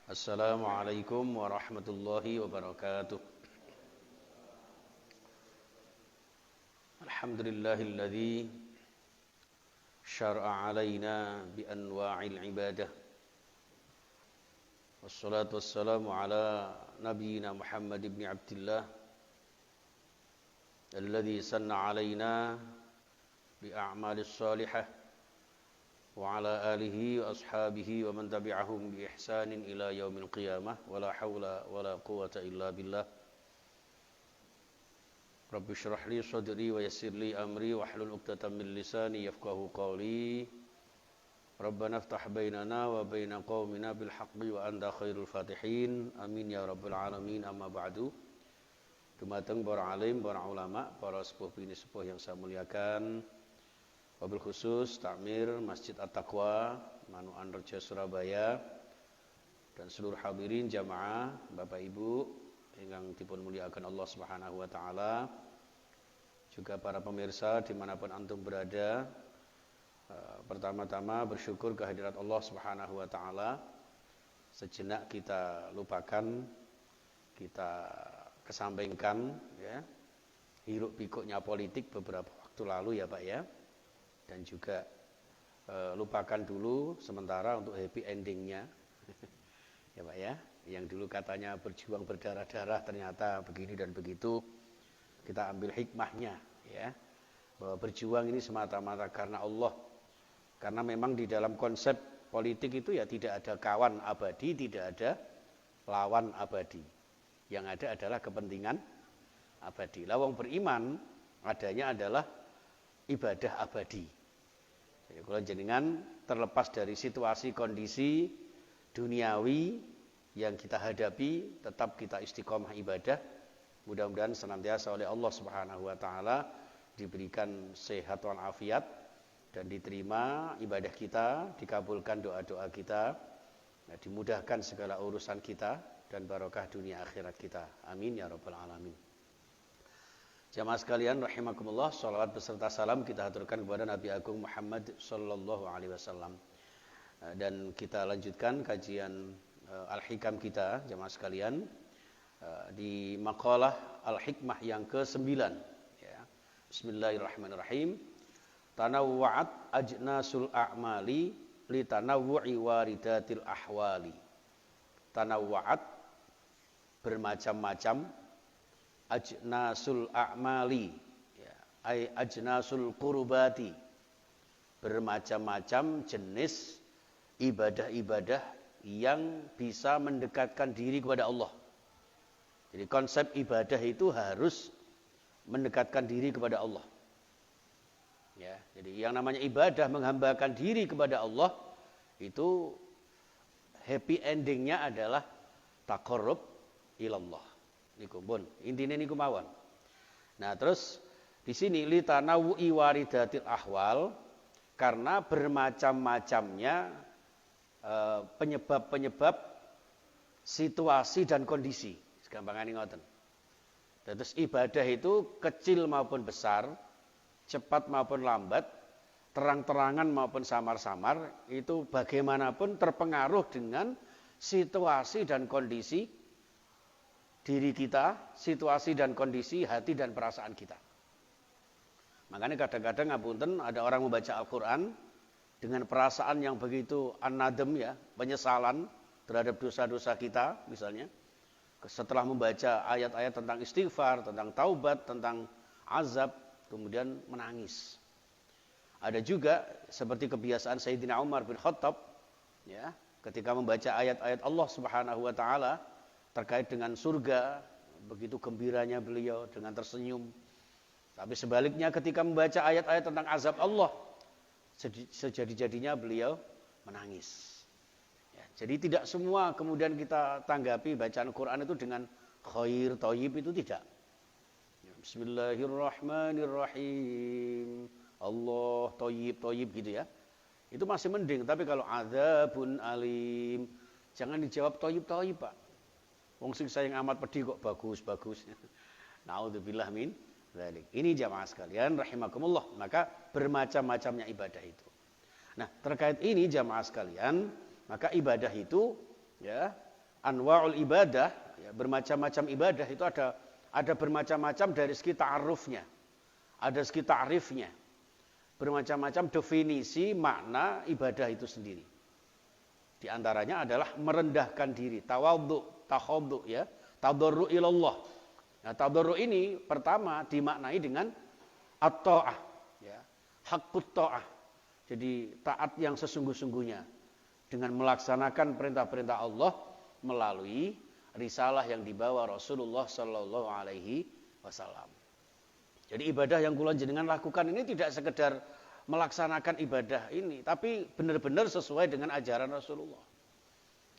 Assalamualaikum warahmatullahi wabarakatuh. Alhamdulillahilladzi syara'a alaina bi anwa'il ibadah. Wassalatu wassalamu ala nabiyyina Muhammad ibn Abdillah alladzi sanna alaina bi a'malis salihah wa ala alihi wa ashabihi wa man tabi'ahum bi ihsanin ila yaumil qiyamah wa la hawla wa la quwwata illa billah. Rabbi shrah li sadri wa yassir li amri wa hlul 'uqdatam min lisani yafqahu qawli. Rabbana iftah bainana wa baina qaumina bil haqqi wa anta khairul fatihin. Amin ya rabbal alamin. Amma ba'du. Dumateng para alim, para ulama, para sepuh bini sepuh yang saya muliakan. Wabil khusus Takmir Masjid At-Taqwa Manuan Rejo Surabaya dan seluruh hadirin jamaah Bapak Ibu yang dipun muliakan Allah Subhanahu wa taala, juga para pemirsa dimanapun antum berada. Pertama-tama bersyukur kehadirat Allah Subhanahu wa taala. Sejenak kita lupakan, kita kesampingkan ya, hiruk pikuknya politik beberapa waktu lalu ya Pak ya. Dan juga lupakan dulu sementara untuk happy endingnya ya Pak ya, yang dulu katanya berjuang berdarah-darah ternyata begini dan begitu. Kita ambil hikmahnya ya, bahwa berjuang ini semata-mata karena Allah, karena memang di dalam konsep politik itu ya tidak ada kawan abadi, tidak ada lawan abadi, yang ada adalah kepentingan abadi. Lawang beriman adanya adalah ibadah abadi. Jadi kalau jenengan terlepas dari situasi kondisi duniawi yang kita hadapi, tetap kita istiqomah ibadah. Mudah-mudahan senantiasa oleh Allah Subhanahu wa taala diberikan sehat walafiat dan diterima ibadah kita, dikabulkan doa-doa kita, dimudahkan segala urusan kita dan barokah dunia akhirat kita. Amin ya rabbal alamin. Jamaah sekalian rahimakumullah, salawat beserta salam kita haturkan kepada Nabi Agung Muhammad sallallahu alaihi wasallam. Dan kita lanjutkan kajian Al-Hikam kita, jamaah sekalian, di maqalah Al-Hikmah yang ke-9 ya. Bismillahirrahmanirrahim. Tanawwa'at ajnasul a'mali li tanawwu'i waridatil ahwali. Tanawwa'at bermacam-macam, ajnasul a'mali ya, ay ajnasul qurbati, bermacam-macam jenis ibadah-ibadah yang bisa mendekatkan diri kepada Allah. Jadi konsep ibadah itu harus mendekatkan diri kepada Allah ya. Jadi yang namanya ibadah menghambakan diri kepada Allah itu happy endingnya adalah taqarrub ilallah. Niku pun intine niku mawon. Nah, terus di sini li tanawu'i waridatil ahwal, karena bermacam-macamnya penyebab-penyebab situasi dan kondisi. Segampangane ngoten. Terus ibadah itu kecil maupun besar, cepat maupun lambat, terang-terangan maupun samar-samar, itu bagaimanapun terpengaruh dengan situasi dan kondisi diri kita, situasi dan kondisi hati dan perasaan kita. Makanya kadang-kadang ngapunten ada orang membaca Al-Quran dengan perasaan yang begitu an-nadem ya, penyesalan terhadap dosa-dosa kita misalnya. Setelah membaca ayat-ayat tentang istighfar, tentang taubat, tentang azab, kemudian menangis. Ada juga seperti kebiasaan Sayyidina Umar bin Khattab ya, ketika membaca ayat-ayat Allah Subhanahu wa taala terkait dengan surga, begitu gembiranya beliau dengan tersenyum. Tapi sebaliknya ketika membaca ayat-ayat tentang azab Allah, sejadi-jadinya beliau menangis. Ya, jadi tidak semua kemudian kita tanggapi bacaan Quran itu dengan khair, thayyib, itu tidak. Ya, Bismillahirrahmanirrahim. Allah thayyib, thayyib gitu ya. Itu masih mending, tapi kalau adzabun alim, jangan dijawab thayyib, thayyib Pak. Wong sing sayang amat pedih kok bagus-bagus. Naudzubillah min dzalik. Ini jamaah sekalian rahimakumullah, maka bermacam-macamnya ibadah itu. Nah, terkait ini jamaah sekalian, maka ibadah itu ya anwa'ul ibadah, ya, bermacam-macam ibadah itu ada bermacam-macam dari segi ta'arufnya, ada segi ta'rifnya, bermacam-macam definisi makna ibadah itu sendiri. Di antaranya adalah merendahkan diri, tawadhu, takhadhu, ya, tadarru ilallah. Nah, tadarru ini pertama dimaknai dengan at-ta'ah, ya, haqqut ta'ah. Jadi taat yang sesungguh-sungguhnya dengan melaksanakan perintah-perintah Allah melalui risalah yang dibawa Rasulullah sallallahu alaihi wasallam. Jadi ibadah yang kula jenengan lakukan ini tidak sekedar melaksanakan ibadah ini, tapi benar-benar sesuai dengan ajaran Rasulullah.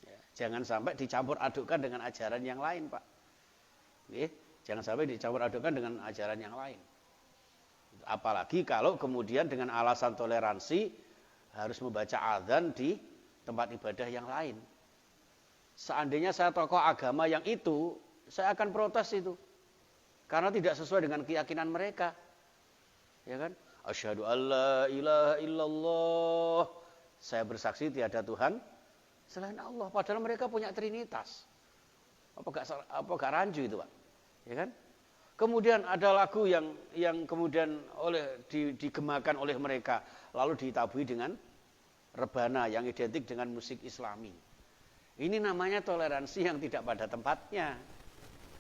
Ya, jangan sampai dicampur adukkan dengan ajaran yang lain, Pak. Jangan sampai dicampur adukkan dengan ajaran yang lain. Apalagi kalau kemudian dengan alasan toleransi harus membaca adzan di tempat ibadah yang lain. Seandainya saya tokoh agama yang itu, saya akan protes itu. Karena tidak sesuai dengan keyakinan mereka. Ya kan? Asyhadu alla ilaha illallah. Saya bersaksi tiada Tuhan selain Allah. Padahal mereka punya trinitas. Apa gak rancu itu, Pak? Ya kan? Kemudian ada lagu yang kemudian digemakan oleh mereka, lalu ditabui dengan rebana yang identik dengan musik Islami. Ini namanya toleransi yang tidak pada tempatnya.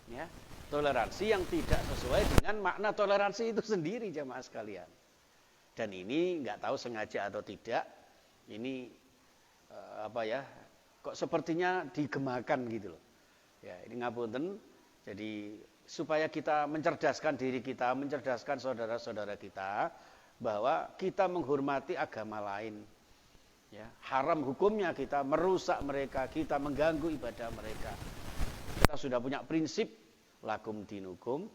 Ya, toleransi yang tidak sesuai dengan makna toleransi itu sendiri, jamaah sekalian. Dan ini nggak tahu sengaja atau tidak, ini kok sepertinya digemakan gitu loh. Ya, ini ngapunten. Jadi supaya kita mencerdaskan diri kita, mencerdaskan saudara-saudara kita bahwa kita menghormati agama lain. Ya, haram hukumnya kita merusak mereka, kita mengganggu ibadah mereka. Kita sudah punya prinsip lakum dinukum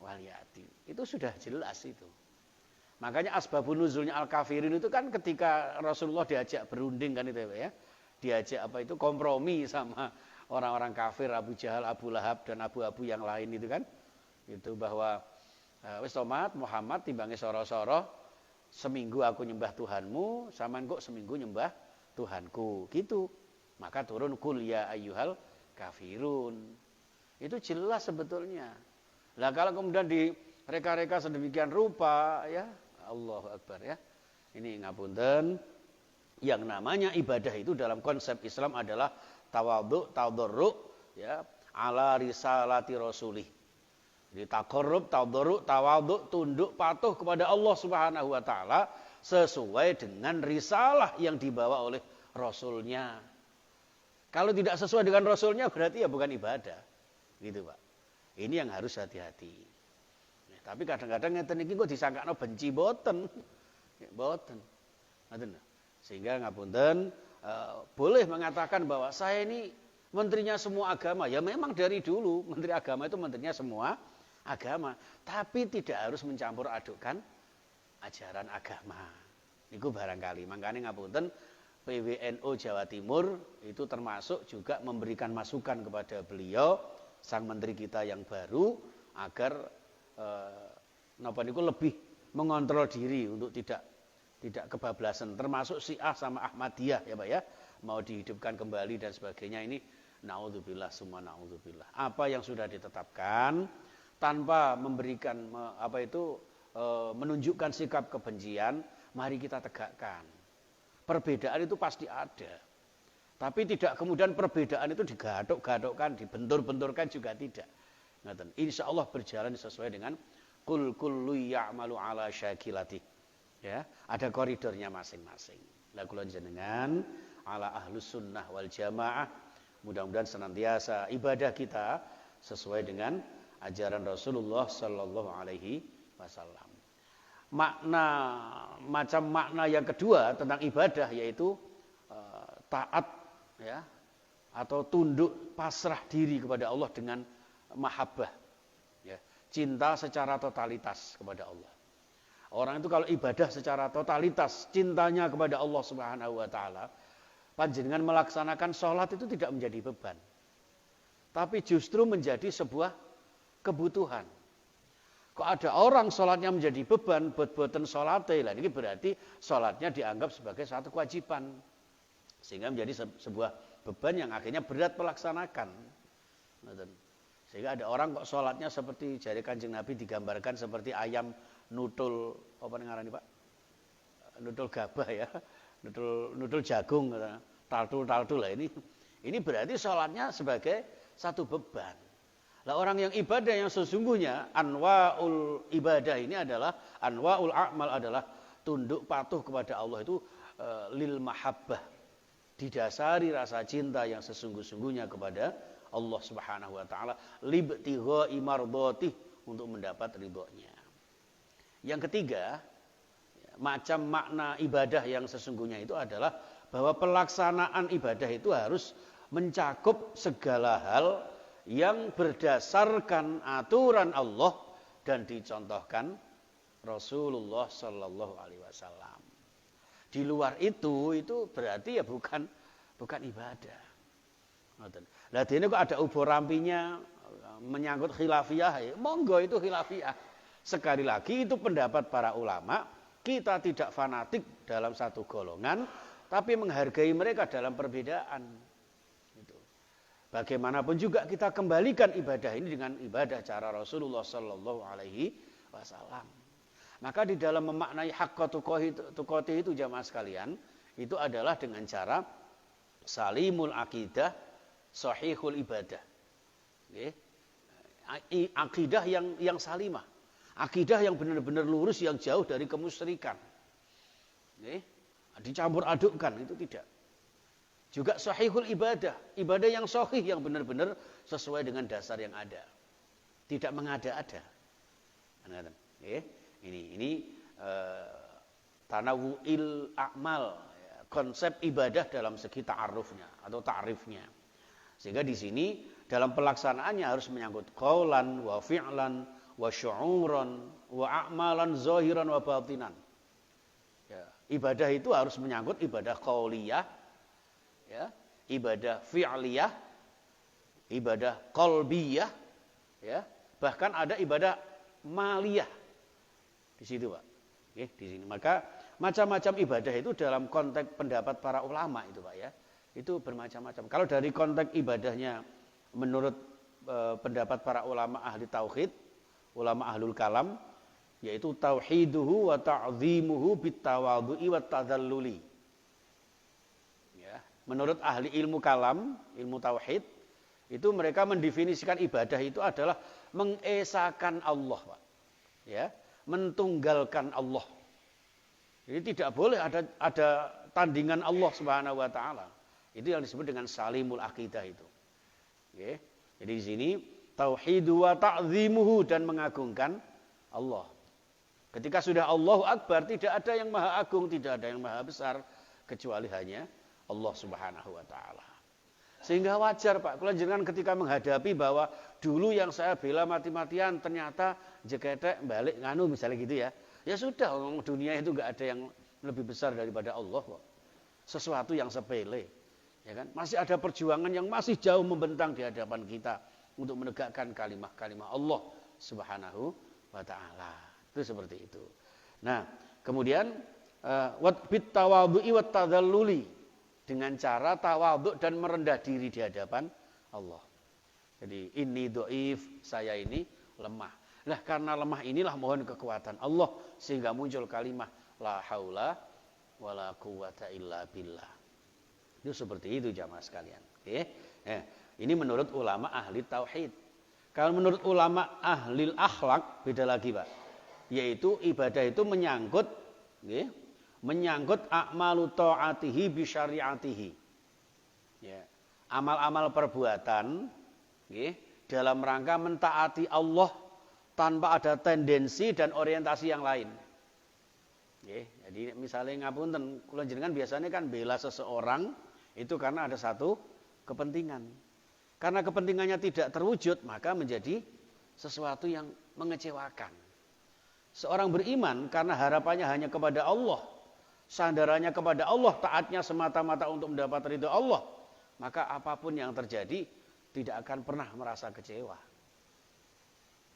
waliyati. Itu sudah jelas itu. Makanya asbabun nuzulnya al-kafirin itu kan ketika Rasulullah diajak berunding kan itu ya. Diajak kompromi sama orang-orang kafir, Abu Jahal, Abu Lahab dan abu-abu yang lain itu kan. Itu bahwa wis tomat Muhammad timbangi soro-soro, seminggu aku nyembah Tuhanmu, sampean kok seminggu nyembah Tuhanku. Gitu. Maka turun kul ya ayyuhal kafirun. Itu jelas sebetulnya. Lah kalau kemudian direka-reka sedemikian rupa ya, Allahu Akbar ya. Ini ngapunten, yang namanya ibadah itu dalam konsep Islam adalah tawadhu, tadarru ya, ala risalati rasulih. Jadi taqarrub, tadarru, tawadhu, tunduk patuh kepada Allah Subhanahu wa taala sesuai dengan risalah yang dibawa oleh rasulnya. Kalau tidak sesuai dengan rasulnya berarti ya bukan ibadah. Gitu, Pak. Ini yang harus hati-hati. Ya, tapi kadang-kadang ngeten iki kok disangkakno benci boten. Ya, boten. Ngoten. Sehingga ngapunten boleh mengatakan bahwa saya ini menterinya semua agama. Ya memang dari dulu menteri agama itu menterinya semua agama, tapi tidak harus mencampur adukkan ajaran agama. Niku barangkali. Makanya ngapunten PWNU Jawa Timur itu termasuk juga memberikan masukan kepada beliau sang menteri kita yang baru agar lebih mengontrol diri untuk tidak kebablasan, termasuk Syiah sama Ahmadiyah ya Pak ya, mau dihidupkan kembali dan sebagainya. Ini naudzubillah summa naudzubillah. Apa yang sudah ditetapkan tanpa memberikan menunjukkan sikap kebencian, mari kita tegakkan. Perbedaan itu pasti ada. Tapi tidak kemudian perbedaan itu digadok-gadokkan, dibentur-benturkan juga tidak. Insya Allah berjalan sesuai dengan kul kullu ya'malu ala syakilati. Ya, ada koridornya masing-masing. Lah kula jenengan ala ahlus sunnah wal jamaah, mudah-mudahan senantiasa ibadah kita sesuai dengan ajaran Rasulullah sallallahu alaihi wasallam. Macam makna yang kedua tentang ibadah yaitu taat ya, atau tunduk pasrah diri kepada Allah dengan mahabbah ya, cinta secara totalitas kepada Allah. Orang itu kalau ibadah secara totalitas cintanya kepada Allah Subhanahu wa taala, panjenengan melaksanakan sholat itu tidak menjadi beban, tapi justru menjadi sebuah kebutuhan. Kok ada orang sholatnya menjadi beban, buat-buatan sholatnya, ini berarti sholatnya dianggap sebagai satu kewajiban. Sehingga menjadi sebuah beban yang akhirnya berat melaksanakan. Sehingga ada orang kok sholatnya seperti jari Kanjeng Nabi digambarkan seperti ayam nutul apa ngarani Pak? Nutul gabah ya, nutul jagung, taltul lah ini. Ini berarti sholatnya sebagai satu beban. Lah orang yang ibadah yang sesungguhnya anwaul ibadah ini adalah anwaul a'mal adalah tunduk patuh kepada Allah itu lil mahabbah, didasari rasa cinta yang sesungguh-sungguhnya kepada Allah Subhanahu wa taala, libtigha'i mardhatih, untuk mendapat ridhonya. Yang ketiga, macam makna ibadah yang sesungguhnya itu adalah bahwa pelaksanaan ibadah itu harus mencakup segala hal yang berdasarkan aturan Allah dan dicontohkan Rasulullah Sallallahu Alaihi Wasallam. Di luar itu berarti ya bukan ibadah. Lah ini kok ada ubur rampinya menyangkut khilafiyah, ya, monggo itu khilafiyah. Sekali lagi itu pendapat para ulama, kita tidak fanatik dalam satu golongan, tapi menghargai mereka dalam perbedaan. Bagaimanapun juga kita kembalikan ibadah ini dengan ibadah cara Rasulullah Sallallahu Alaihi Wasallam. Maka di dalam memaknai haqqa tuqati itu jamaah sekalian, itu adalah dengan cara salimul akidah, sahihul ibadah. Akidah yang salimah, akidah yang benar-benar lurus, yang jauh dari kemusyrikan. Dicampur adukkan itu tidak. Juga sahihul ibadah, ibadah yang sahih yang benar-benar sesuai dengan dasar yang ada, tidak mengada-ada. Ini tanawu'il a'mal, konsep ibadah dalam segi ta'arufnya atau ta'rifnya. Sehingga di sini dalam pelaksanaannya harus menyangkut qaulan wa fi'lan wa syu'uran wa a'malan zahiran wa batinan. Ya, ibadah itu harus menyangkut ibadah qauliyah, ya, ibadah fi'liyah, ibadah qalbiyah, ya, bahkan ada ibadah maliyah di situ, Pak. Oke, di sini. Maka macam-macam ibadah itu dalam konteks pendapat para ulama itu, Pak, ya. Itu bermacam-macam. Kalau dari konteks ibadahnya menurut pendapat para ulama ahli tauhid, ulama ahlul kalam, yaitu tauhiduhu wa ta'zimuhu bitawadhu'i wa tadzalluli. Menurut ahli ilmu kalam, ilmu tauhid, itu mereka mendefinisikan ibadah itu adalah mengesakan Allah, Pak. Ya, mentunggalkan Allah. Jadi tidak boleh ada tandingan Allah Subhanahu wa taala. Itu yang disebut dengan salimul akidah itu. Oke. Jadi di sini tauhidu wa ta'zimuhu, dan mengagungkan Allah. Ketika sudah Allahu Akbar, tidak ada yang maha agung, tidak ada yang maha besar kecuali hanya Allah Subhanahu wa taala. Sehingga wajar, Pak, kalau jenengan ketika menghadapi bahwa dulu yang saya bela mati-matian ternyata jeketek balik nganu misalnya gitu ya. Ya sudah, dunia itu enggak ada yang lebih besar daripada Allah kok. Sesuatu yang sepele. Ya kan? Masih ada perjuangan yang masih jauh membentang di hadapan kita untuk menegakkan kalimah-kalimah Allah Subhanahu wa taala. Itu seperti itu. Nah, kemudian bit tawadhu'i wat tadzalluli, dengan cara tawadhu dan merendah diri di hadapan Allah. Jadi ini dhaif, saya ini lemah. Nah, karena lemah inilah mohon kekuatan Allah sehingga muncul kalimat la haula wala quwata illa billah. Itu seperti itu jamaah sekalian. Oke. Ini menurut ulama ahli tauhid. Kalau menurut ulama ahli akhlak beda lagi, Pak. Yaitu ibadah itu menyangkut a'malu ta'atihi bi syari'atihi. Ya. Amal-amal perbuatan dalam rangka mentaati Allah tanpa ada tendensi dan orientasi yang lain. Jadi misalnya ngapunten, kula jenengan biasanya kan bela seseorang itu karena ada satu kepentingan. Karena kepentingannya tidak terwujud, maka menjadi sesuatu yang mengecewakan. Seorang beriman karena harapannya hanya kepada Allah, sandarannya kepada Allah, taatnya semata-mata untuk mendapat ridho Allah, maka apapun yang terjadi tidak akan pernah merasa kecewa.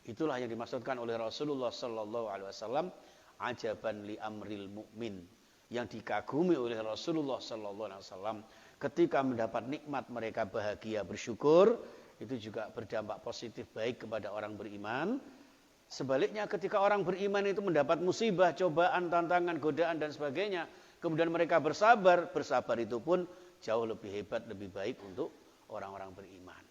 Itulah yang dimaksudkan oleh Rasulullah Sallallahu Alaihi Wasallam, ajaban li amril mu'min, yang dikagumi oleh Rasulullah Sallallahu Alaihi Wasallam ketika mendapat nikmat mereka bahagia bersyukur, itu juga berdampak positif baik kepada orang beriman. Sebaliknya ketika orang beriman itu mendapat musibah, cobaan, tantangan, godaan dan sebagainya, kemudian mereka bersabar itu pun jauh lebih hebat, lebih baik untuk orang-orang beriman.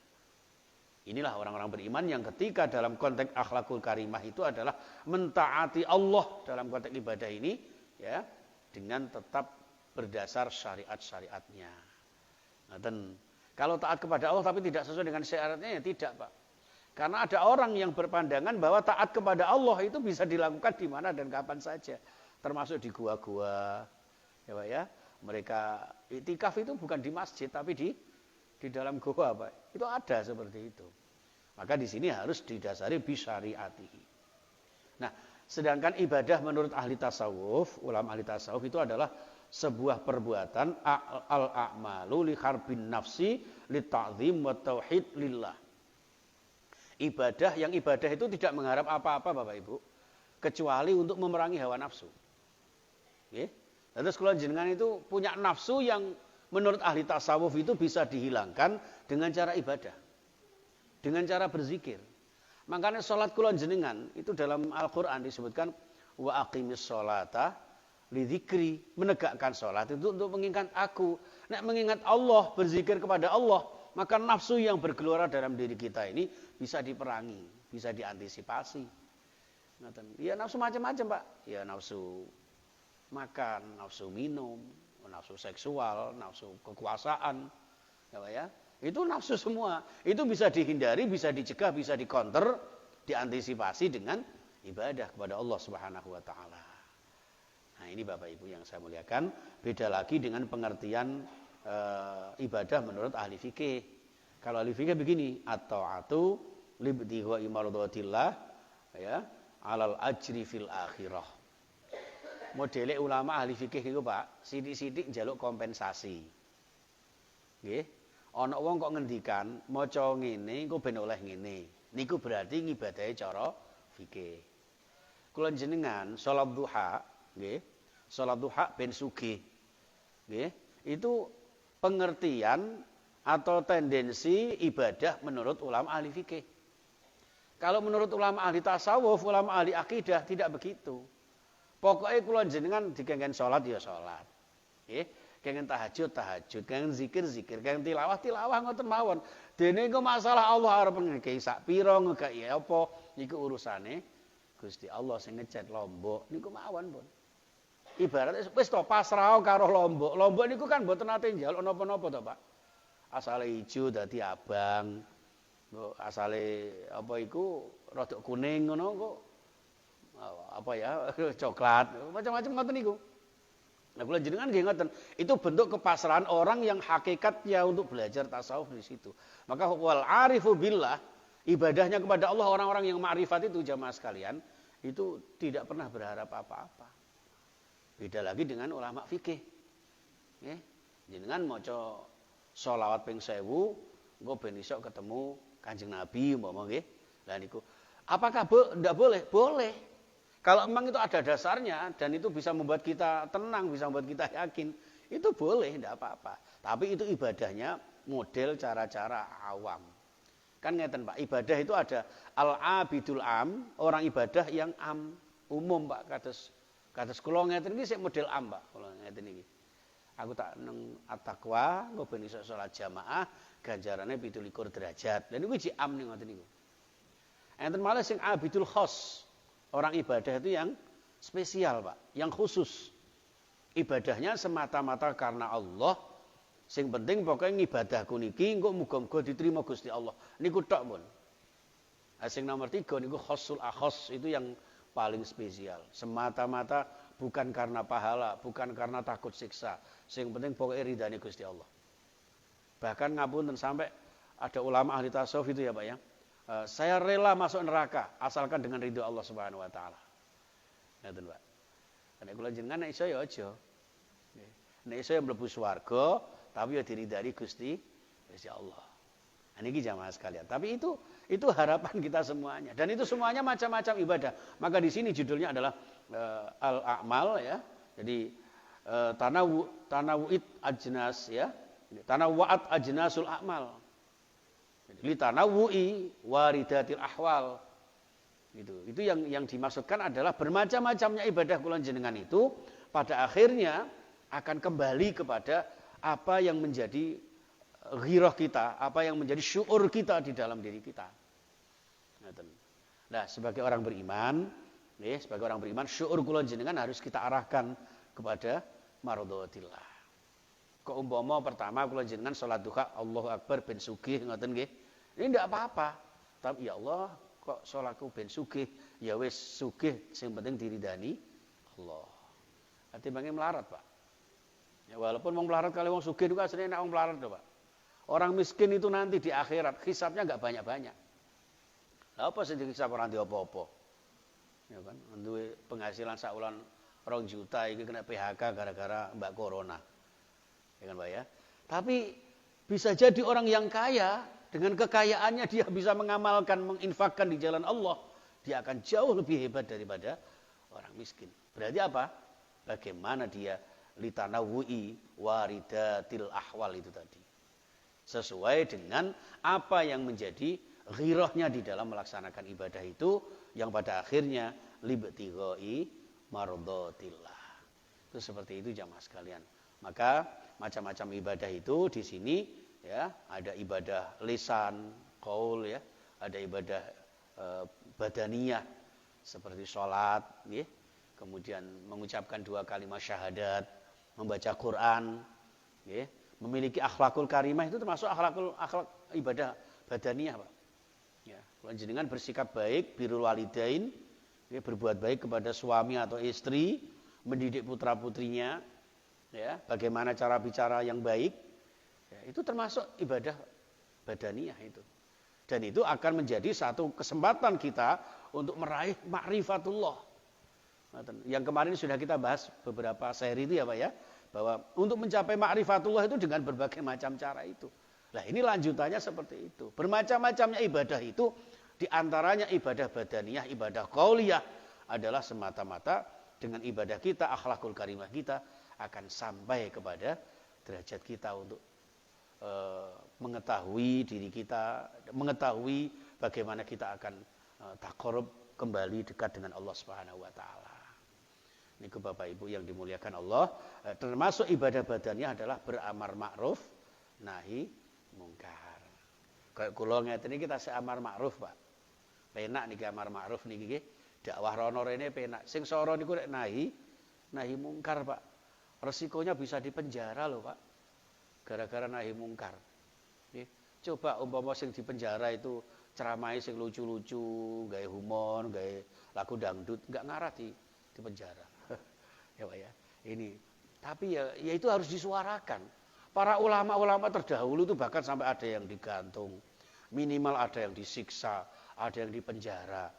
Inilah orang-orang beriman yang ketika dalam konteks akhlakul karimah itu adalah mentaati Allah dalam konteks ibadah ini, ya, dengan tetap berdasar syariat-syariatnya. Nah, dan kalau taat kepada Allah tapi tidak sesuai dengan syaratnya, ya tidak, Pak. Karena ada orang yang berpandangan bahwa taat kepada Allah itu bisa dilakukan di mana dan kapan saja, termasuk di gua-gua, ya Pak ya. Mereka iktikaf itu bukan di masjid tapi di dalam gua, Pak. Itu ada seperti itu. Maka di sini harus didasari bisyariatihi. Nah, sedangkan ibadah menurut ahli tasawuf, ulama ahli tasawuf itu adalah sebuah perbuatan al-a'malu li harbin nafsi li ta'zim wa tauhid lillah. Ibadah itu tidak mengharap apa-apa Bapak Ibu, kecuali untuk memerangi hawa nafsu. Nggih. Terus kalau jenengan itu punya nafsu yang menurut ahli tasawuf itu bisa dihilangkan dengan cara ibadah. Dengan cara berzikir. Makanya sholat kula jenengan itu dalam Al-Qur'an disebutkan wa aqimis sholata lidzikri, menegakkan sholat itu untuk mengingat aku. Nek mengingat Allah, berzikir kepada Allah, maka nafsu yang bergelora dalam diri kita ini bisa diperangi, bisa diantisipasi. Ya nafsu macam-macam, Pak. Ya nafsu makan, nafsu minum, nafsu seksual, nafsu kekuasaan, ya Pak ya. Itu nafsu semua. Itu bisa dihindari, bisa dicegah, bisa dikonter, diantisipasi dengan ibadah kepada Allah Subhanahu wa taala. Nah, ini Bapak Ibu yang saya muliakan, beda lagi dengan pengertian ibadah menurut ahli fikih. Kalau ahli fikih begini, at-ta'atu libtigha'i mardhatillah, ya, alal ajri fil akhirah. Modele ulama ahli fikih niku, Pak, sithik-sithik njaluk kompensasi. Nggih. Ana wong kok ngendikan maca ngene engko ben oleh ngene. Niku berarti ngibadahi cara fikih. Kula jenengan salat duha, nggih. Salat duha ben sugih. Nggih. Itu pengertian atau tendensi ibadah menurut ulama ahli fikih. Kalau menurut ulama ahli tasawuf, ulama ahli akidah tidak begitu. Pokoknya kula jenengan dikengken salat ya salat. Nggih. Kengken tahajud, kengken zikir, kengken tilawah ngoten mawon. Dene engko masalah Allah arep ngekeki sak pira, ngekeki apa, niku urusane Gusti Allah sing ngecet Lombok niku mawon, pun. Ibaratnya wis to pasrah karo Lombok. Lombok niku kan mboten nate njaluk napa-napa to, Pak. Asale ijo dadi abang. Asale apa iku rada kuning ngono kok apa ya, coklat, macam-macam ngoten niku. Nah, kula jenengan nggih ngoten, itu bentuk kepasrahan orang yang hakikatnya untuk belajar tasawuf di situ. Maka wal arifu billah, ibadahnya kepada Allah, orang-orang yang ma'rifat itu jamaah sekalian, itu tidak pernah berharap apa-apa. Beda lagi dengan ulama fikih. Nggih. Jenengan maca sholawat ping 1000, engko ben iso ketemu Kanjeng Nabi umpama nggih. Lah niku apakah ndak boleh? Boleh. Kalau memang itu ada dasarnya dan itu bisa membuat kita tenang, bisa membuat kita yakin, itu boleh, tidak apa-apa. Tapi itu ibadahnya model cara-cara awam. Kan ngeten Pak, ibadah itu ada al-abidul am, orang ibadah yang am, umum Pak, kados kula ngeten iki sik model am Pak, kula ngeten iki. Aku tak neng at-taqwa, engko ben iso salat jamaah, ganjarane 17 derajat. Lha niku iki am ning ngoten niku. Enten malah sing abidul khos. Orang ibadah itu yang spesial, Pak, yang khusus. Ibadahnya semata-mata karena Allah. Sing penting pokoknya ngibadahku niki engko muga-muga diterima Gusti Allah. Niku tok pun. Sing nomor 3 niku khosul akhos, itu yang paling spesial. Semata-mata bukan karena pahala, bukan karena takut siksa. Sing penting pokoknya ridhani Gusti Allah. Bahkan ngapunten sampai ada ulama ahli tasawuf itu ya, Pak ya. Saya rela masuk neraka asalkan dengan ridho Allah Subhanahu wa taala. Ngoten, Pak. Nek kula jenengan nek iso ya aja. Nek iso ya mlebu swarga, tapi ya diridani Gusti Allah. Nah, niki jamaah sekalian. Tapi itu harapan kita semuanya dan itu semuanya macam-macam ibadah. Maka di sini judulnya adalah al-a'mal ya. Jadi tanawu'it ajnas ya. Tanawwa'at ajnasul a'mal. Li tanawwu'i waridatil ahwal. Itu yang dimaksudkan adalah bermacam-macamnya ibadah kula jenengan itu pada akhirnya akan kembali kepada apa yang menjadi ghirah kita, apa yang menjadi syuur kita di dalam diri kita. Nah, sebagai orang beriman, syuur kula jenengan harus kita arahkan kepada mardhatillah. Kok umpama pertama kula jenengan salat duha Allahu Akbar ben sugih ngoten nggih. Ini ndak apa-apa. Tapi ya Allah, kok salatku ben sugih, ya wis sugih sing penting diridani Allah. Ati bange melarat, Pak. Ya walaupun wong melarat kali wong sugih itu kan asline nek wong melarat lho, Pak. Orang miskin itu nanti di akhirat hisabnya enggak banyak-banyak. Lah apa sing dihisab ora ndek apa-apa? Ya kan, duwe penghasilan sakulan 2 juta iki kena PHK gara-gara Mbak Corona. Ya kan, Pak ya. Tapi bisa jadi orang yang kaya dengan kekayaannya dia bisa mengamalkan, menginfakkan di jalan Allah, dia akan jauh lebih hebat daripada orang miskin. Berarti apa? Bagaimana dia litanawu'i waridatil ahwal itu tadi. Sesuai dengan apa yang menjadi ghirahnya di dalam melaksanakan ibadah itu, yang pada akhirnya libtigha'i mardhatillah. Itu seperti itu jamaah sekalian. Maka macam-macam ibadah itu di sini ya, ada ibadah lisan, qaul ya, ada ibadah badaniyah seperti sholat ya, kemudian mengucapkan 2 kalimat syahadat, membaca Quran ya, memiliki akhlakul karimah itu termasuk akhlak ibadah badaniyah, Pak. Ya, kalau jenengan bersikap baik, birrul walidain, ya, berbuat baik kepada suami atau istri, mendidik putra-putrinya, ya, bagaimana cara bicara yang baik, ya, itu termasuk ibadah badaniyah itu. Dan itu akan menjadi satu kesempatan kita untuk meraih ma'rifatullah. Yang kemarin sudah kita bahas beberapa seri itu ya Pak ya, bahwa untuk mencapai ma'rifatullah itu dengan berbagai macam cara itu. Nah ini lanjutannya seperti itu. Bermacam-macamnya ibadah itu, diantaranya ibadah badaniyah, ibadah qauliyah adalah semata-mata dengan ibadah kita, akhlakul karimah kita akan sampai kepada derajat kita untuk mengetahui diri kita, mengetahui bagaimana kita akan taqarrub kembali dekat dengan Allah Subhanahu wa taala. Niku Bapak Ibu yang dimuliakan Allah, termasuk ibadah badannya adalah beramar ma'ruf nahi mungkar. Kayak kula ngeten iki kita seamar ma'ruf, Pak. Penak niki amar ma'ruf niki nggih. Dakwah rono rene penak. Sing sora niku nek nahi mungkar, Pak. Resikonya bisa dipenjara loh, Pak. Gara-gara nahi mungkar. Nggih. Coba umpama sing dipenjara itu ceramah sing lucu-lucu, gawe humor, gawe lagu dangdut, enggak ngarah di penjara. Ya Pak ya. Ini. Tapi ya itu harus disuarakan. Para ulama-ulama terdahulu itu bahkan sampai ada yang digantung. Minimal ada yang disiksa, ada yang dipenjara.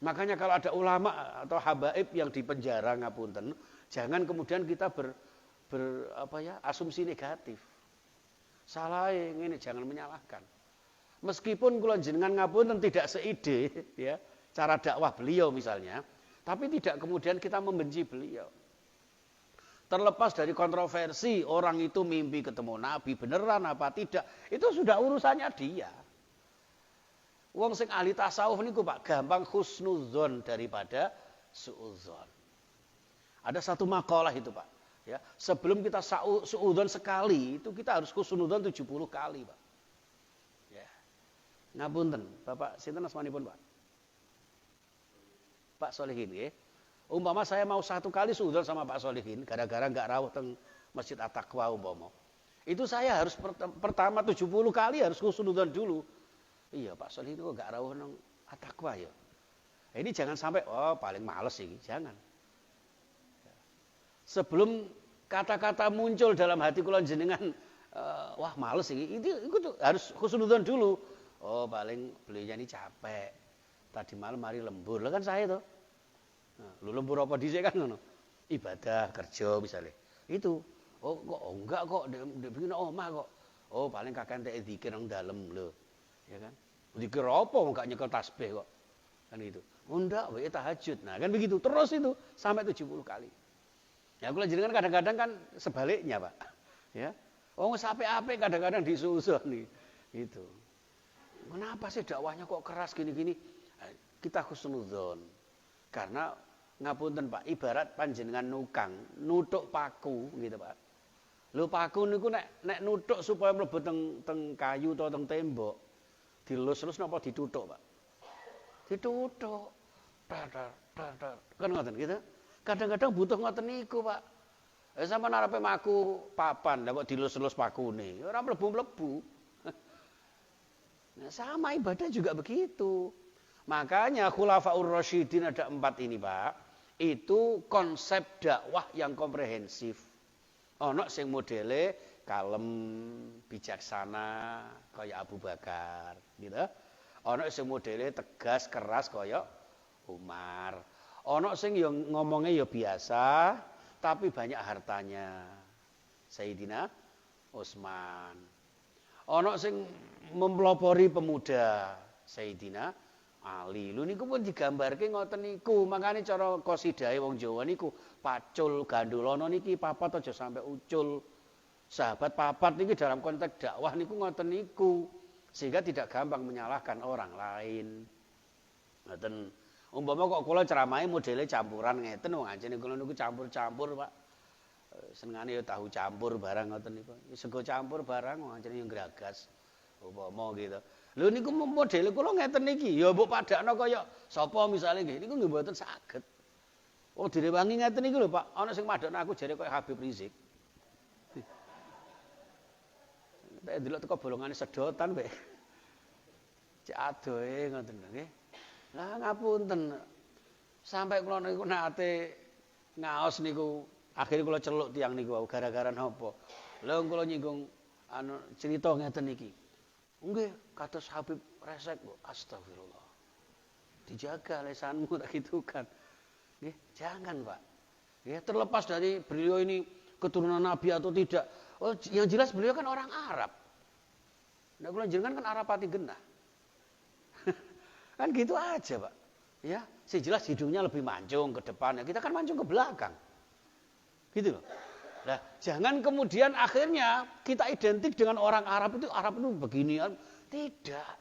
Makanya kalau ada ulama atau habaib yang dipenjara ngapunten, jangan kemudian kita asumsi negatif. Salah ini jangan menyalahkan. Meskipun kula jenengan ngapunten tidak seide ya, cara dakwah beliau misalnya, tapi tidak kemudian kita membenci beliau. Terlepas dari kontroversi orang itu mimpi ketemu Nabi beneran apa tidak, itu sudah urusannya dia. Wong sing ahli tasawuf niku Pak gampang husnudzon daripada suudzon. Ada satu makalah itu Pak, ya. Sebelum kita suudzon sekali, itu kita harus husnudzon 70 kali, Pak. Ya. Ngapunten, Bapak sinten asmanipun, Pak? Pak Solihin nggih. Umpama saya mau 1 kali suudzon sama Pak Solihin gara-gara enggak rawuh teng Masjid At-Taqwa umpama. Itu saya harus pertama 70 kali harus husnudzon dulu. Iya Pak Solihin kok enggak rawuh nang At-Taqwa ya. Ini jangan sampai paling males ini, jangan. Sebelum kata-kata muncul dalam hati kula jenengan wah males ini, itu harus husnudzon dulu. Oh paling beliaunya ini capek. Tadi malam hari lembur, lah kan saya tuh. Nah, lu lembur apa dhisik kan ngono. Ibadah, kerja misalnya. Itu. Oh kok enggak kok bikin omah kok. Oh paling kakek entek zikir nang dalem lho. Ya kan? Zikir apa enggak nyekel tasbih kok. Kan itu. Oh enggak, wae tahajud. Nah, kan begitu. Terus itu sampai 70 kali. Ya kula jenengan kadang-kadang kan sebaliknya, Pak. Ya. Wong apik-apik kadang-kadang disusun gitu. Kenapa sih dakwahnya kok keras gini-gini? Kita husnudzon. Karena ngapunten Pak, ibarat panjenengan nukang, nutuk paku gitu Pak. Lho paku niku nek nutuk supaya mlebu teng kayu atau teng tembok, dilus-lus napa ditutuk Pak? Ditutuk. Kan ngoten gitu. Kadang-kadang butuh ngoten niku Pak. Sampeyan arepe maku papan, lah kok dilus-lus pakune, ora mlebu-mlebu. Nah, sama ibadah juga begitu. Makanya Khulafaur Rasyidin ada 4 ini Pak. Itu konsep dakwah yang komprehensif. Ono sing modele kalem, bijaksana kaya Abu Bakar, gitu. Ono sing modele tegas, keras kaya Umar. Ono sing yo ngomongnya yo biasa, tapi banyak hartanya. Sayyidina Utsman. Ono sing mempelopori pemuda, Sayyidina Ali. Lho niku pun digambarke ngoten niku. Makane cara qasidahe wong Jawa niku pacul gandulana niki papat aja sampai ucul. Sahabat papat niki dalam konteks dakwah niku ngoten niku. Sehingga tidak gampang menyalahkan orang lain. Ngoten. Umpama kok kula ceramahe modele campuran ngeten wong anjene kula niku campur-campur, Pak. Senengane ya tahu campur barang ngoten niku. Sego campur barang wong anjene yang gragas. Umpama gitu. Lho niku modele kula ngeten niki, ya mbok padakno kaya sapa misale nggih niku nggih mboten saged. Oh direwangi ngeten niku lho Pak, ana sing madakno aku jare kaya Habib Rizik. Tak delok teko bolongane sedotan wae. Cek adohe ngoten nggih. Lah ngapunten. Sampai kula niku nate ngaos niku, akhire kula celuk tiyang niku gara-gara napa. Lha kula nyinggung anu cerita ngeten niki. Nggih, kados Habib resek, Bu. Astagfirullah. Dijaga lesanmu tak gitu kan. Nggih, jangan, Pak. Ya, terlepas dari beliau ini keturunan Nabi atau tidak. Oh, yang jelas beliau kan orang Arab. Nah, kula jenengan kan Arab pati genah. Kan gitu aja, Pak. Ya, sih jelas hidungnya lebih mancung ke depan, ya kita kan mancung ke belakang. Gitu loh. Nah, jangan kemudian akhirnya kita identik dengan orang Arab itu beginian. Tidak.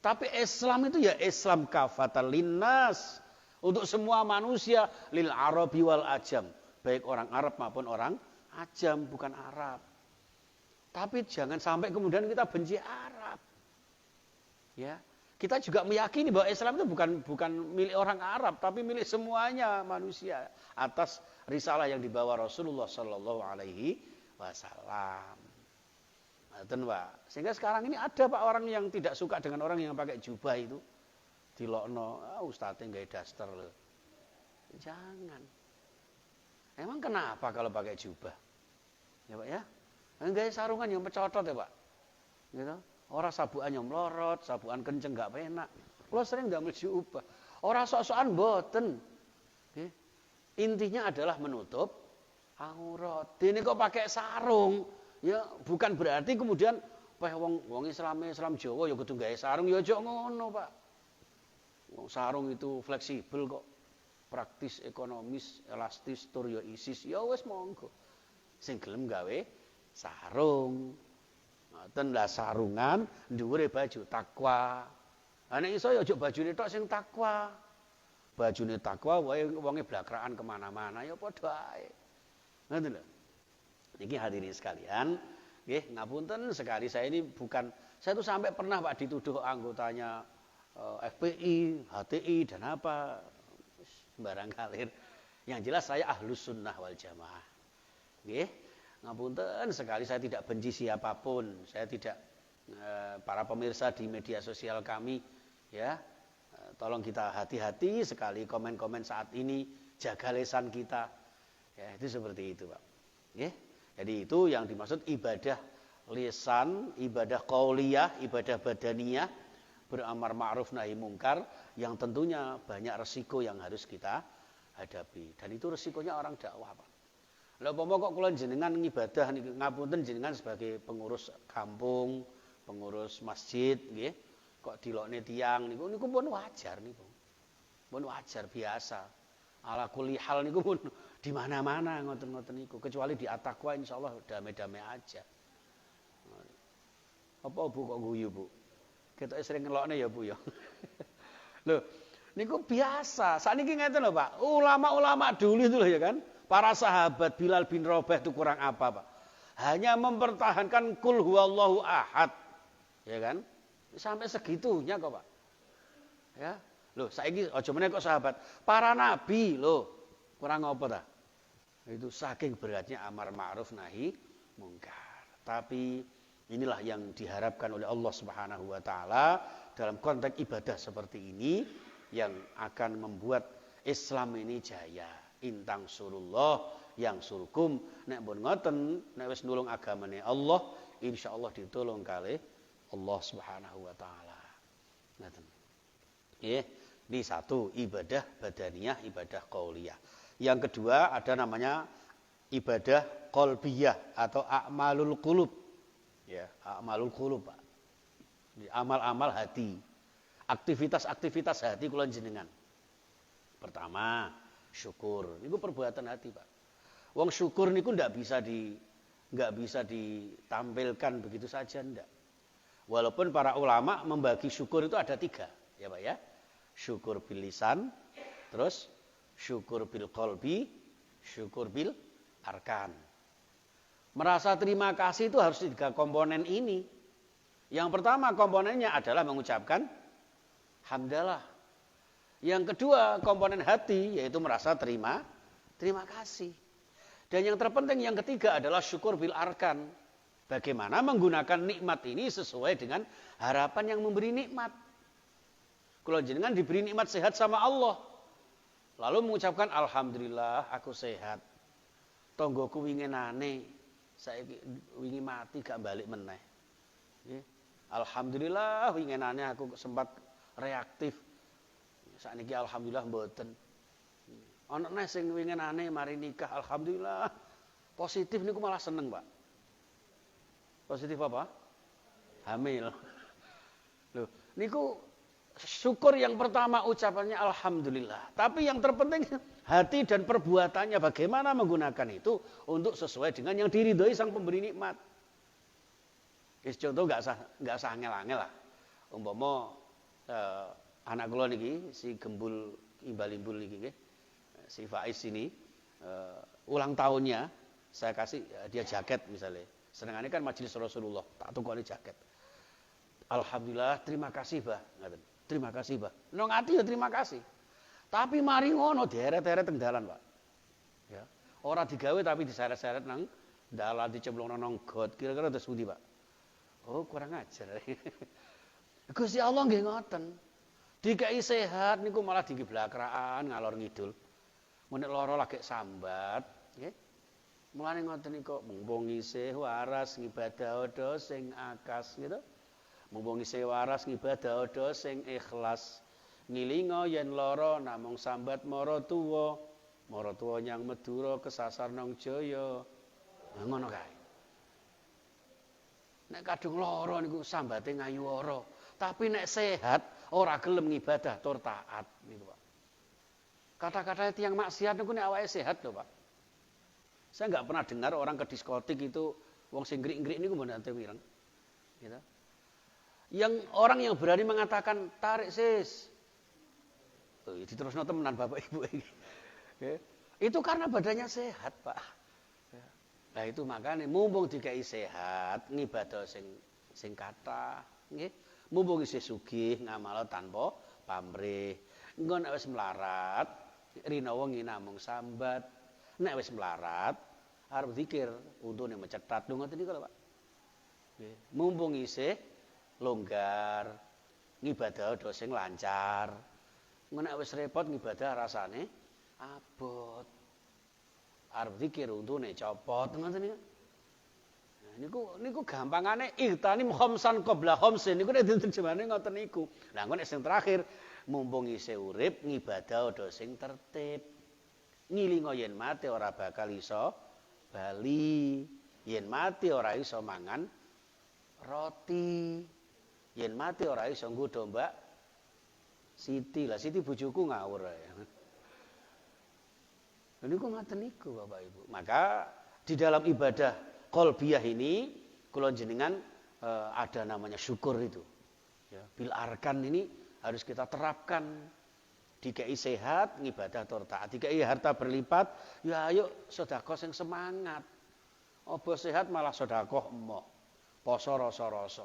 Tapi Islam itu ya Islam kafatan linnas. Untuk semua manusia. Lil Arabi wal Ajam. Baik orang Arab maupun orang Ajam. Bukan Arab. Tapi jangan sampai kemudian kita benci Arab. Ya. Kita juga meyakini bahwa Islam itu bukan milik orang Arab. Tapi milik semuanya manusia. Atas risalah yang dibawa Rasulullah Sallallahu Alaihi Wasallam. Pak. Sehingga sekarang ini ada Pak orang yang tidak suka dengan orang yang pakai jubah itu. Dilokno, ustadznya nggak daster loh. Jangan. Emang kenapa kalau pakai jubah? Ya Pak ya. Enggak sarungan yang pecotot ya Pak. Gitu. Orang sabuan yang melorot, sabuan kenceng nggak penak. Kalau sering nggak jubah. Orang sok-sokan boten. Okay. Intinya adalah menutup aurat. Ini kok pakai sarung, ya bukan berarti kemudian wong Islam Jawa ya kudu gawe sarung ya aja ngono, Pak. Sarung itu fleksibel kok. Praktis, ekonomis, elastis, tur ya isis, ya wis monggo. Sing gelem gawe sarung. Ngoten lah sarungan dhuwure baju takwa. Nek iso ya aja bajune tok sing takwa. Bajune takwa wae wonge blakraan kemana-mana ya padha ae. Ngoten lho. Niki hadirin sekalian, nggih ngapunten sekali saya tuh sampai pernah Pak dituduh anggotanya FPI, HTI dan apa sembarang kalir. Yang jelas saya ahlus sunnah wal jamaah. Nggih, ngapunten sekali saya tidak benci siapapun. Saya tidak para pemirsa di media sosial kami ya. Tolong kita hati-hati sekali komen-komen saat ini, jaga lisan kita. Ya, itu seperti itu, Pak. Ya, jadi itu yang dimaksud ibadah lisan, ibadah qauliyah, ibadah badaniyah, beramar ma'ruf nahi mungkar yang tentunya banyak resiko yang harus kita hadapi. Dan itu resikonya orang dakwah, Pak. Lha umpama kok kula jenengan ngibadah niki ngapunten jenengan sebagai pengurus kampung, pengurus masjid nggih. Kok dilokne tiyang niku pun wajar niku. Pun wajar biasa. Ala kulli hal niku pun di mana-mana ngoten-ngoten niku, kecuali di at-taqwa insyaallah damai-damai aja. Apa Bu kok guyu, Bu? Ketoke sering ngelokne ya, Bu ya. Loh, niku biasa. Sakniki ngeten lho, Pak. Ulama-ulama dulu itu loh ya kan. Para sahabat Bilal bin Rabah itu kurang apa, Pak? Hanya mempertahankan kul huwallahu ahad. Ya kan? Sampai segitunya kok, Pak. Ya. Loh, saiki aja meneh kok sahabat. Para nabi loh. Kurang apa ta? Itu saking beratnya amar ma'ruf nahi mungkar. Tapi inilah yang diharapkan oleh Allah Subhanahu wa taala dalam konteks ibadah seperti ini yang akan membuat Islam ini jaya. Intang surullah yang surkum nek pun ngoten nek wis nulung agamane Allah insyaallah ditulung kalih Allah Subhanahu wa taala. Ngoten. Nggih, ini satu ibadah badaniyah, ibadah qauliyah. Yang kedua ada namanya ibadah qalbiyah atau a'malul qulub. Ya, a'malul qulub, Pak. Amal-amal hati. Aktivitas-aktivitas hati kula jenengan. Pertama, syukur. Niku perbuatan hati, Pak. Wong syukur niku ndak bisa ditampilkan begitu saja ndak. Walaupun para ulama membagi syukur itu ada 3, ya Pak ya. Syukur bil lisan, terus syukur bil qalbi, syukur bil arkan. Merasa terima kasih itu harus 3 komponen ini. Yang pertama komponennya adalah mengucapkan hamdalah. Yang kedua komponen hati yaitu merasa terima kasih. Dan yang terpenting yang ketiga adalah syukur bil arkan. Bagaimana menggunakan nikmat ini sesuai dengan harapan yang memberi nikmat. Kalau jenengan diberi nikmat sehat sama Allah, lalu mengucapkan alhamdulillah aku sehat. Tonggoku winginane saiki wingi mati gak balik meneh. Alhamdulillah winginane aku sempat reaktif. Sakniki alhamdulillah mboten. Ana neh sing winginane mari nikah alhamdulillah. Positif niku malah seneng, Pak. Positif apa? Hamil. Loh, niku syukur yang pertama ucapannya alhamdulillah. Tapi yang terpenting hati dan perbuatannya bagaimana menggunakan itu untuk sesuai dengan yang diridhoi sang pemberi nikmat. Wis contoh enggak usah angel-angel lah. Umpama anak kula niki si Gembul Imbal-imbul niki nggih. Si Faiz ini ulang tahunnya saya kasih dia jaket misalnya. Senengane kan majelis Rasulullah, tak tukoni jaket. Alhamdulillah, terima kasih, Bah. Ngaten. Terima kasih, Bah. Nang ati ya terima kasih. Tapi mari ngono deret-deret teng dalan, Pak. Ya. Ora digawe tapi diseret-seret nang dalan dicemplungno nang got. Kira-kira terus pundi, Pak? Oh, kurang ajar. Gusti Allah nggih ngoten. Dikai sehat niku malah digeblakraan ngalor ngidul. Mun nek lara lagi sambat, nggih. Mulane ngoten niku mumpung isih waras ngibadah ada sing akas gitu. Mumpung isih waras ngibadah ada sing ikhlas. Ngilinga yen lara namung sambat mara tuwa nyang Madura kesasar nang Jaya. Nah, ngono kae. Nek kadung lara niku sambate ngayu ora, tapi nek sehat ora gelem ngibadah tur taat niku, Pak. Kata-kata tiyang maksiat niku nek awake sehat lho, Pak. Saya enggak pernah dengar orang ke diskotik itu wong sing ngrik-ngrik niku mboten ate wireng. Gitu. Yang orang yang berani mengatakan tarik sis. Oh, diterusno temenan Bapak Ibu iki. Itu karena badannya sehat, Pak. Nah itu makanya mumpung dikai sehat, ngibadah sing kathah, nggih. Mumpung isih sugih ngamal tanpa pamrih. Engko nek wis melarat, rinawa namung sambat. Nek wis melarat, arep zikir, untune mecetat lho ngoten niku lho, Pak. Nggih. Mumpung isih longgar, ngibadah do sing lancar. Nek wis repot ngibadah rasane abot. Arep zikir untune copot ngoten niku. Nah niku gampangane ihtanim khamsan qabla khamsin niku nek diterjemahane ngoten niku. Lah engko nek sing terakhir mumpung isih urip ngibadah do sing tertib. Ngilinga yen mati ora bakal iso bali. Yen mati ora iso mangan roti. Yen mati ora iso nggodha Mbak Siti. Lah Siti bojoku ngawur ya. Niku ngoten niku Bapak Ibu. Maka di dalam ibadah qalbiyah ini kula jenengan ada namanya syukur itu. Ya, bil arkan ini harus kita terapkan. Dikai sehat, ngibadah tur taat. Dikai harta berlipat, ya ayo sedekah sing semangat. Apa sehat malah sedekah emoh. Poso rasa-rasa.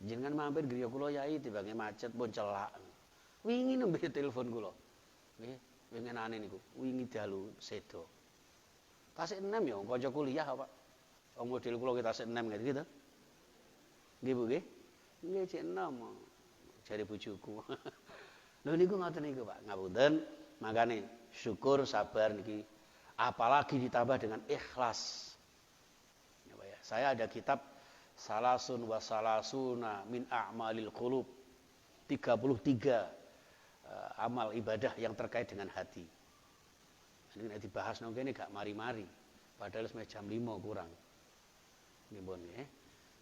Jenengan mampir griya kula yai tibange macet pun celak. Wingi nembe telepon kula. Nggih, winginane niku, wingi dalu sedo. Tasik 6 ya kanca kuliah Pak. Wong model kula kita tasik 6 ngene gitu. Nggih Bu nggih. Nggih cek 6. Jare bojoku. Lho niku ngoten niku Pak, ngapunten. Makane syukur sabar niki apalagi ditambah dengan ikhlas. Ya Pak ya. Saya ada kitab Salasun wa salasuna min a'malil qulub. 33 amal ibadah yang terkait dengan hati. Ini nek dibahas nang kene gak mari-mari. Padahal wis jam 5 kurang. Nipun nggih.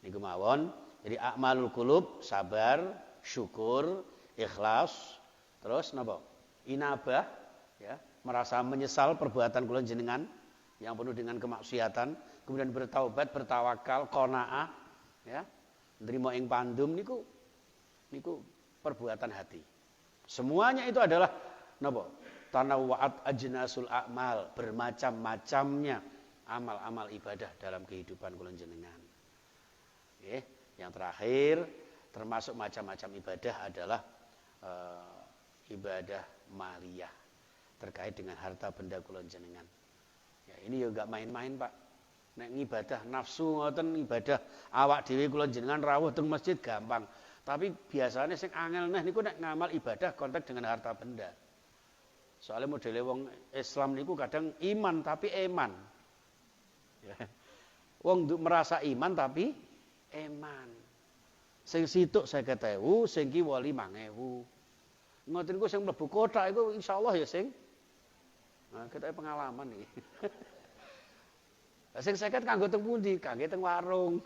Niku mawon. Jadi a'malul qulub, sabar, syukur, ikhlas, terus napa? Inabah ya, merasa menyesal perbuatan kula jenengan yang penuh dengan kemaksiatan, kemudian bertaubat, bertawakal, qanaah ya. Nrimo ing pandum niku perbuatan hati. Semuanya itu adalah napa? Tanawwa'at ajnasul a'mal, bermacam-macamnya amal-amal ibadah dalam kehidupan kula jenengan. Nggih, yang terakhir termasuk macam-macam ibadah adalah ibadah maliyah terkait dengan harta benda kula jenengan. Ya, ini ya enggak main-main, Pak. Nek ngibadah nafsu ngoten ibadah awak dhewe kula jenengan rawuh teng masjid gampang. Tapi biasanya sing angel neh niku nek ngamal ibadah kontak dengan harta benda. Soalnya modele wong Islam niku kadang iman tapi eman. Ya. Wong merasa iman tapi eman. Sing situk 50.000, sing kiwa 5.000. Ngoten niku sing mlebu kotak iku insyaallah ya sing. Nah, kita pengalaman iki. Sing 50 kanggo teng pundi? Kangge teng warung.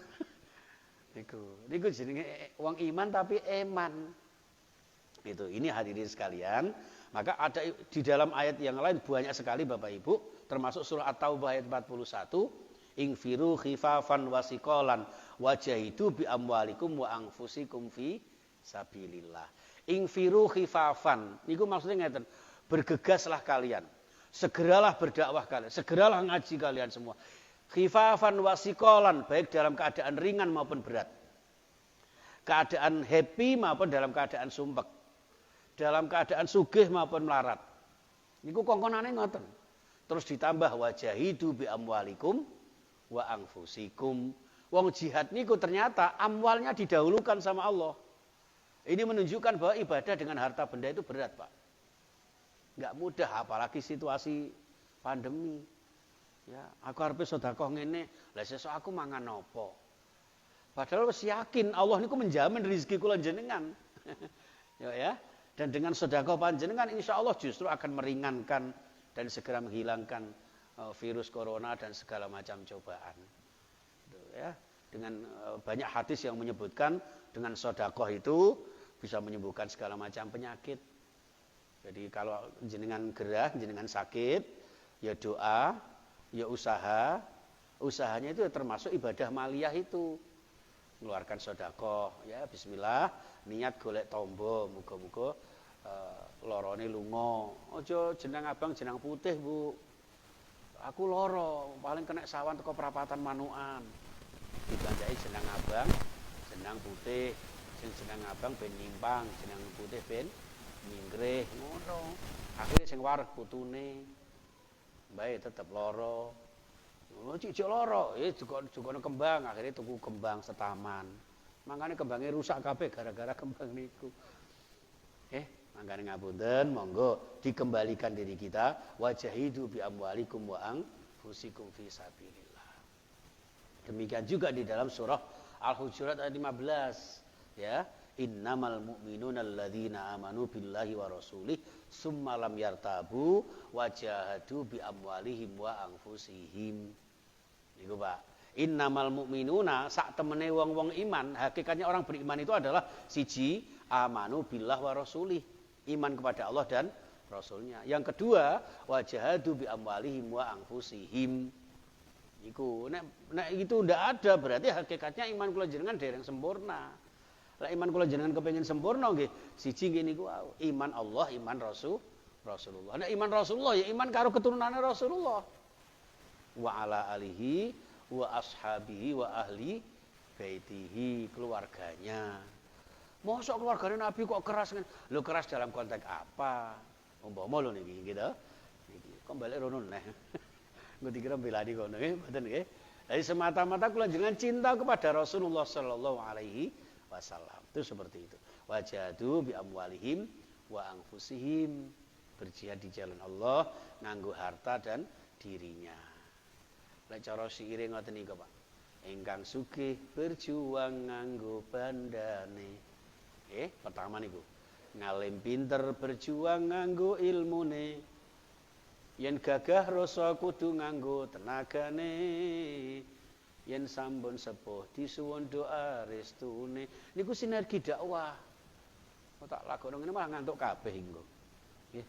Niku jenenge wong iman tapi eman. Itu. Ini hadirin sekalian, maka ada di dalam ayat yang lain banyak sekali Bapak Ibu, termasuk surah At-Taubah ayat 41, ingfiru khifafan wasiqalan wajahidu bi amwalikum wa anfusikum fi sabilillah. Ingfiru khifafan niku maksudnya ngeten, bergegaslah kalian. Segeralah berdakwah kalian, segeralah ngaji kalian semua. Khifafan wasiqalan, baik dalam keadaan ringan maupun berat. Keadaan happy maupun dalam keadaan sumpek. Dalam keadaan sugih maupun melarat. Niku kongkonane ngoten. Terus ditambah wajahidu bi amwalikum wa anfusikum. Wong jihad niku ternyata amwalnya didahulukan sama Allah. Ini menunjukkan bahwa ibadah dengan harta benda itu berat, Pak. Enggak mudah apalagi situasi pandemi. Ya, aku arepe sedekah ngene, lah sesuk aku mangan apa? Padahal wis yakin Allah niku menjamin rezeki kula jenengan. Ya. Dan dengan sedekah panjenengan insya Allah justru akan meringankan dan segera menghilangkan virus corona dan segala macam cobaan. Ya, dengan banyak hadis yang menyebutkan dengan sedekah itu bisa menyembuhkan segala macam penyakit. Jadi kalau jenengan gerah, jenengan sakit, ya doa, ya usaha. Usahanya itu termasuk ibadah maliyah itu. Mengeluarkan sedekah, ya bismillah, niat golek tombo, muga-muga lorone lunga. Aja jeneng abang jeneng putih, Bu. Aku loro, paling kena sawan teko perapatan Manukan. Dibandai jeneng abang, jeneng putih, sing jeneng abang ben nyimpang, jeneng putih ben minggrih ngono. Akhire sing wareg putune. Mbae tetep loro. Oh cicik loro, juga kembang, akhirnya tuku kembang setaman. Makanya kembangnya rusak kabeh gara-gara kembang niku. Mangkane ngapunten, monggo dikembalikan diri kita wajahidu bi amwalikum wa anfusikum fi sabilillah. Demikian juga di dalam surah Al-Hujurat ayat 15, ya. Innamal mu'minuna alladzina amanu billahi wa rasulih summa lam yartabu wajahadu bi amwalihim wa anfusihim. Niku Pak. Innamal mu'minuna sak temene wong-wong iman, hakikatnya orang beriman itu adalah siji amanu billah wa rasulih, iman kepada Allah dan Rasulnya. Yang kedua, wajahadu bi amwalihim wa anfusihim. Iku nek itu ndak ada berarti hakikatnya iman kula jenengan dereng sempurna. Lah iman kula jenengan kepengin sempurna nggih, siji nggih niku iman Allah, iman Rasulullah. Nek iman Rasulullah ya iman karo keturunane Rasulullah. Wa ala alihi wa ashabihi wa ahli baitihi, keluarganya. Mosok keluargane Nabi kok keras kan? Lho keras dalam konteks apa? Umpama lho niki gitu. Niki kok balik rono neh. Engko dikira belani kono nggih, mboten nggih. Jadi semata-mata kula jenengan cinta kepada Rasulullah sallallahu alaihi wasallam. Itu seperti itu. Wajadu bi amwalihim wa anfusihim, berjihad di jalan Allah nganggo harta dan dirinya. Lek cara siire ngoten niku, Pak. Ingkang sugih berjuang nganggo bandane. Pertama niku. Ngalim pinter berjuang nganggo ilmune. Yen gagah rasa kudu nganggo tenagane. Yen sampun sepuh disuwun doa restune. Niku sinergi dakwah. Kok tak lakono ngene malah ngantuk kabeh engko. Nggih.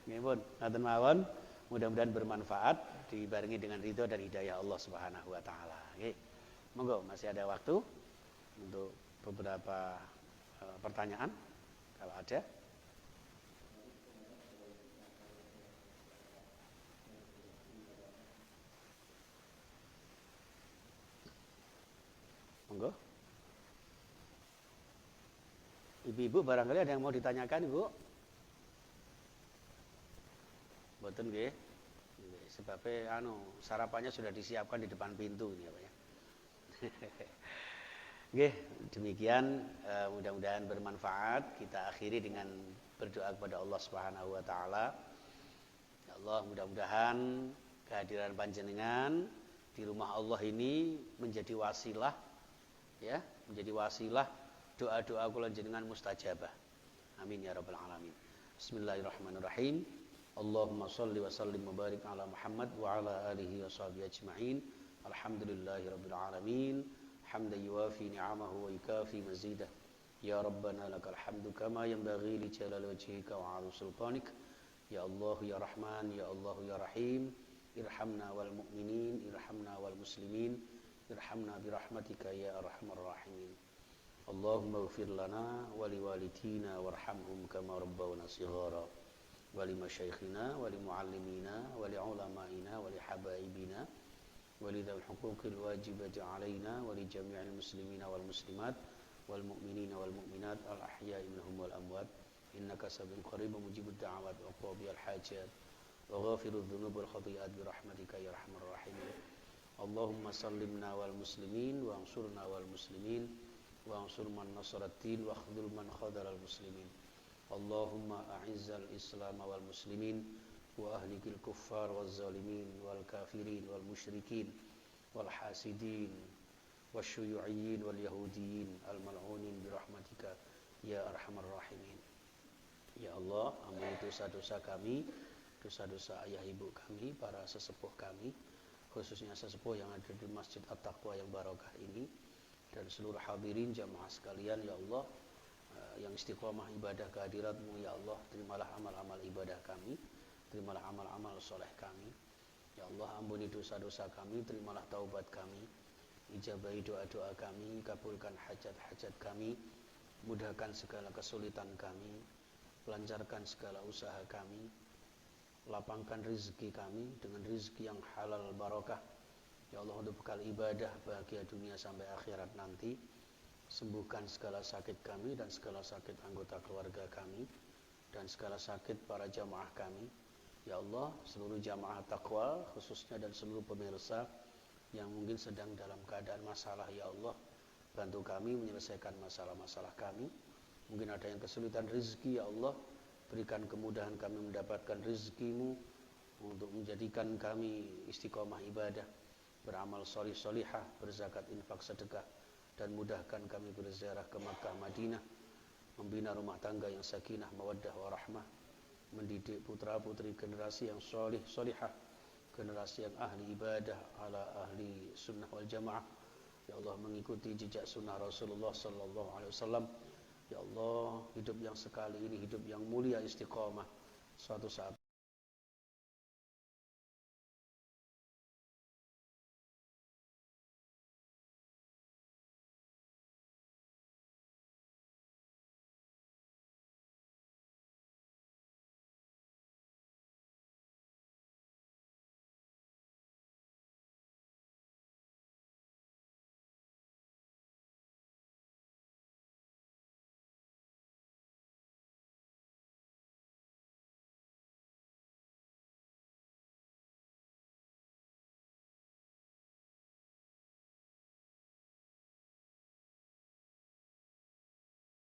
Nggih pun, ngaten mawon. Mudah-mudahan bermanfaat, dibarengi dengan ridho dan hidayah Allah Subhanahu wa taala. Nggih. Monggo masih ada waktu untuk beberapa pertanyaan kalau ada. Monggo. Ibu-ibu barangkali ada yang mau ditanyakan, Ibu? Mboten nggih. Sebabnya sarapannya sudah disiapkan di depan pintu ini apa ya. Nggih, demikian mudah-mudahan bermanfaat. Kita akhiri dengan berdoa kepada Allah Subhanahu wa taala. Ya Allah, mudah-mudahan kehadiran panjenengan di rumah Allah ini menjadi wasilah, ya, menjadi wasilah doa-doa kula jenengan mustajabah. Amin ya rabbal alamin. Bismillahirrahmanirrahim. Allahumma shalli wa sallim wa barik ala Muhammad wa ala alihi wa sahbihi ajma'in. Alhamdulillahi rabbil alamin. Hamdan yuwafi ni'amahu wa yukafi mazidah. Ya Rabbana lakal hamdu kama yanbaghi li jalali wajhika wa 'azimi sultanik. Ya Allah ya Rahman, ya Allah ya Rahim. Irhamna wal mu'minin, irhamna wal muslimin. Irhamna bi rahmatika ya arhamar rahimin. Allahumma ighfir lana wa liwalidina warhamhum kama rabbawna shighara. ولمشايخنا ولمعلمينا ولعلمائنا ولحبائبنا ولذوي الحقوق الواجبة علينا ولجميع المسلمين والمسلمات والمؤمنين والمؤمنات الأحياء منهم والأموات إنك سميع قريب مجيب الدعوات وقاضي الحاجات وغافر الذنوب والخطيئات برحمتك يا أرحم الراحمين. اللهم سلمنا والمسلمين وانصرنا والمسلمين وانصر من نصر الدين واخذل من خذل المسلمين. Allahumma a'izzal islam wal muslimin wa ahlikil kuffar wal zalimin wal kafirin wal musyrikin wal hasidin wasyuyu'iyyin wal yahudiyin al mal'unin birahmatika ya arhamar rahimin. Ya Allah, ampuni dosa-dosa kami, dosa-dosa ayah ibu kami, para sesepuh kami, khususnya sesepuh yang ada di Masjid At-Taqwa yang barokah ini, dan seluruh hadirin jamaah sekalian. Ya Allah, yang istiqomah ibadah kehadirat-Mu, ya Allah, terimalah amal-amal ibadah kami, terimalah amal-amal soleh kami. Ya Allah, ampuni dosa-dosa kami, terimalah taubat kami, ijabahi doa-doa kami, kabulkan hajat-hajat kami, mudahkan segala kesulitan kami, lancarkan segala usaha kami, lapangkan rezeki kami dengan rezeki yang halal barokah. Ya Allah, untuk bekal ibadah bahagia dunia sampai akhirat nanti. Sembuhkan segala sakit kami dan segala sakit anggota keluarga kami dan segala sakit para jamaah kami. Ya Allah, seluruh jamaah taqwa khususnya dan seluruh pemirsa yang mungkin sedang dalam keadaan masalah, ya Allah, bantu kami menyelesaikan masalah-masalah kami. Mungkin ada yang kesulitan rezeki, ya Allah, berikan kemudahan kami mendapatkan rezeki-Mu untuk menjadikan kami istiqomah ibadah, beramal sholih sholihah, berzakat, infak, sedekah, dan mudahkan kami berziarah ke Makkah, Madinah, membina rumah tangga yang sakinah, mawaddah, warahmah, mendidik putra-putri generasi yang sholih sholihah, generasi yang ahli ibadah, ala ahli sunnah wal jamaah. Ya Allah, mengikuti jejak sunnah Rasulullah sallallahu alaihi wasallam. Ya Allah, hidup yang sekali ini hidup yang mulia istiqomah, suatu saat